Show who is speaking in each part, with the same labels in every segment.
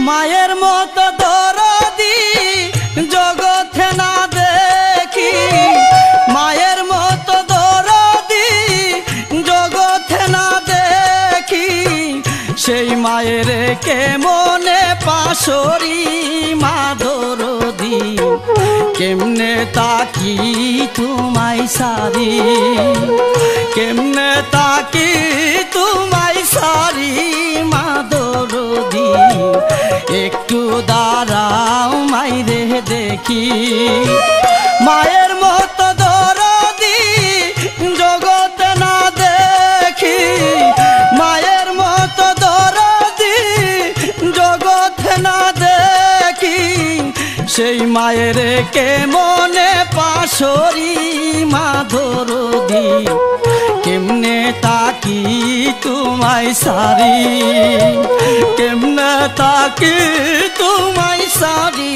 Speaker 1: মায়ের মতো দরদি জগতে না দেখি, মায়ের মতো দরদি জগতে না দেখি, সেই মায়ের কেমনে পাশরি মা দরদি, কেমনে তাকি তোমায় সারি, কেমনে তাকি তোমায় সারি মা দরদি, একটু দাঁড়াও মাইরে দেখি। মায়ের মতো দরদি জগতে না দেখি, মায়ের মতো দরদি জগতে না দেখি, সেই মায়ের কেমনে পাশরি মা দরদি, কেমনে তাকি তোমায় সারি, কেমনে তাকি তোমায় সারি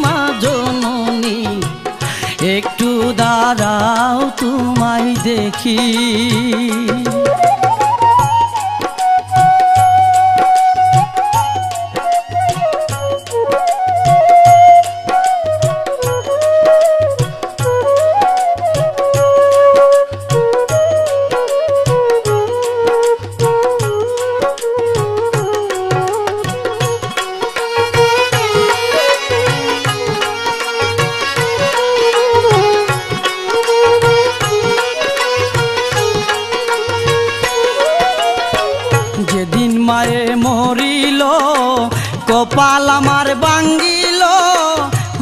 Speaker 1: মা জননী, একটু দাঁড়াও তোমায় দেখি। যেদিন মায়ে মরিল কপাল আমার ভাঙ্গিল,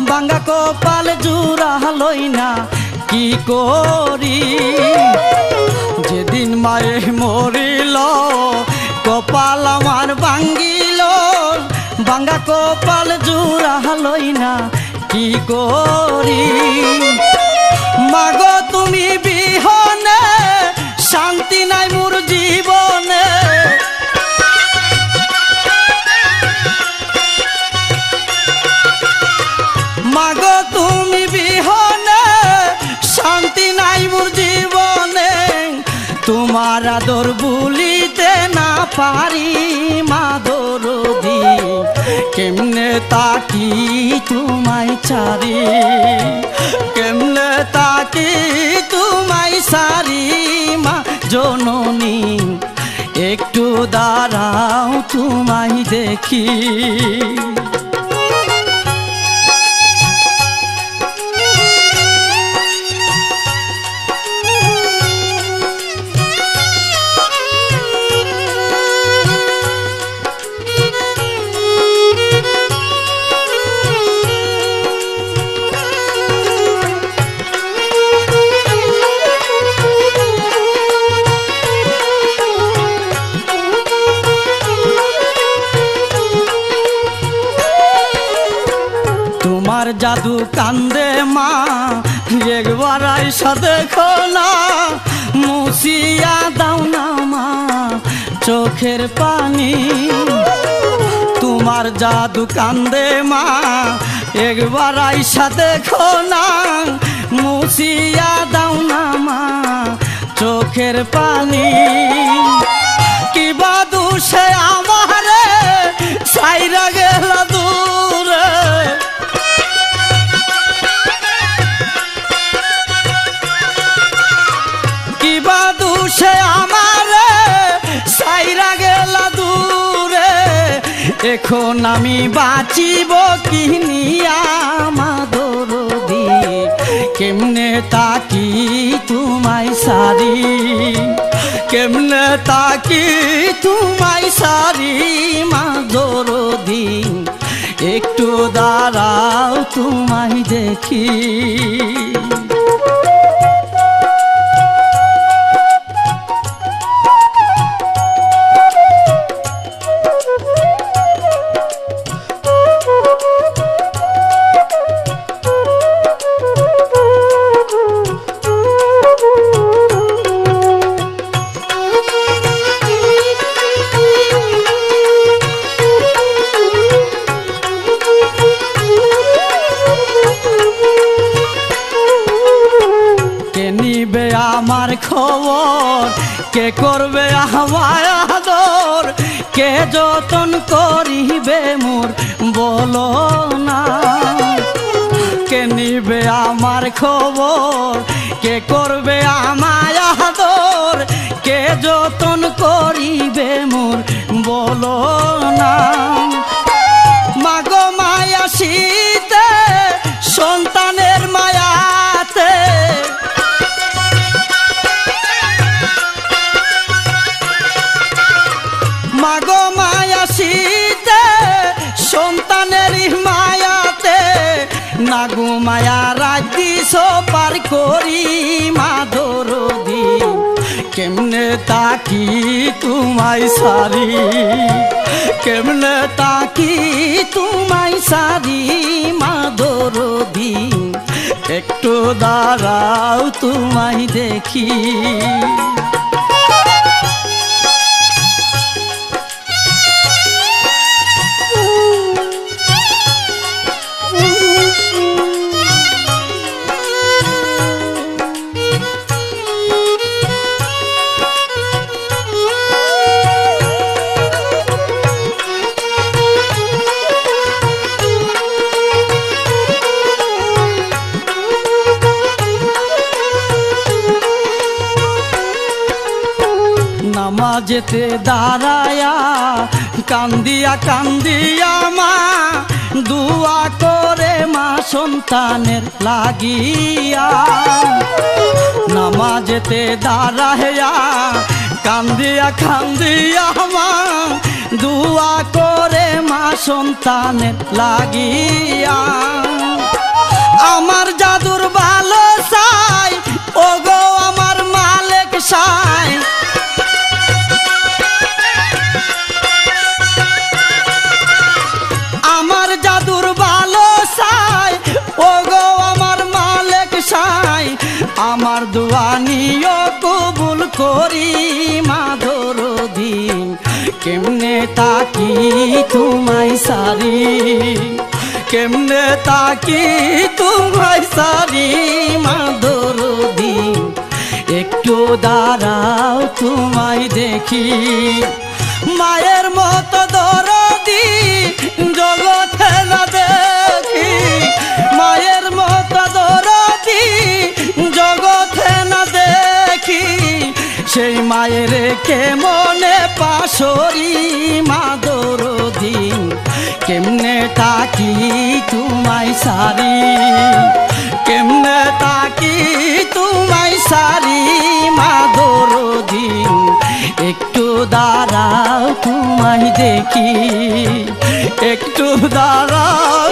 Speaker 1: ভাঙ্গা কপাল জুড়া লই না কি করি। যেদিন মায়ে মরিল কপাল আমার ভাঙ্গিল, ভাঙ্গা কপাল জুড়া লই না কি করি। মাগো তুমি বিহনে শান্তি নাই মোর জীবনে, মাগো তুমি বিহনে শান্তি নাই মোর জীবনে, তোমার আদর ভুলিতে না পারি মা দরদি, কেমনে তাকি তোমায় চারি, কেমনে তাকি তোমায় সারি মা জননী, একটু দাঁড়াও তোমায় দেখি। তোমার জাদু কান্দে মা একবার আইসা দেখো না, মুছিয়া দাও না মা চোখের পানি। তোমার জাদু কান্দে মা একবার আইসা দেখো না, মুছিয়া দাও না মা চোখের পানি। কিবা দোষে আমারে সাইরা গেল দূরে, কিবা দোষে আমারে সাইরা গেল দূরে, এখন আমি বাঁচিব কি নিয়া মা দরদি, কেমনে তাকি তোমায় সারি, কেমনে তাকি তোমায় সারি মা দরদি, একটু দাঁড়াও তোমায় দেখি। কে করবে আমায় আদর, কে যতন করিবে মোর বলো না। কে নিবে আমার খবর, কে করবে আমায় আদর, কে যতন করিবে মোর বলো না। মাগো মায়া শীতে সন্তানের মায়াতে, মাগো মায়া শীতে সন্তানের মায়াতে, নাগো মায়া রাজি পার করি মা দরদি। কেমনে তাকি তোমায় সারি, কেমনে তাকি তোমায় সারি মা দরদি। একটু দাঁড়াও তোমায় দেখি। নামাজেতে দাঁড়ায়া কান্দিয়া কান্দিয়া মা দুয়া করে মা সন্তানের লাগিয়া। নামাজেতে দাঁড়ায়া কান্দিয়া কান্দিয়া মা দুয়া করে মা সন্তানের লাগিয়া। আমার জাদুর ভালো চাই ওগো আমার মালিক সাই, আমার জাদুর ভালো চাই ওগো আমার মালিক সাই। আমার দোয়া নিও কবুল করি মা দরদি। কেমনে তাকি তোমায় সারি, কেমনে তাকি তোমায় সারি মা দরদি। একটু দাঁড়াও তোমায় দেখি। মায়ের মতো দরদি জগতে না দেখি, মায়ের মতো দরদি জগতে না দেখি। সেই মায়ের কে মনে পাশরি মা দরদি। কেমনে তাকি তোমায় সারি, কেমনে তাকি তোমায় সারি মা দরদি। একটু দাঁড়াও তোমায় দেখি, একটু দাঁড়াও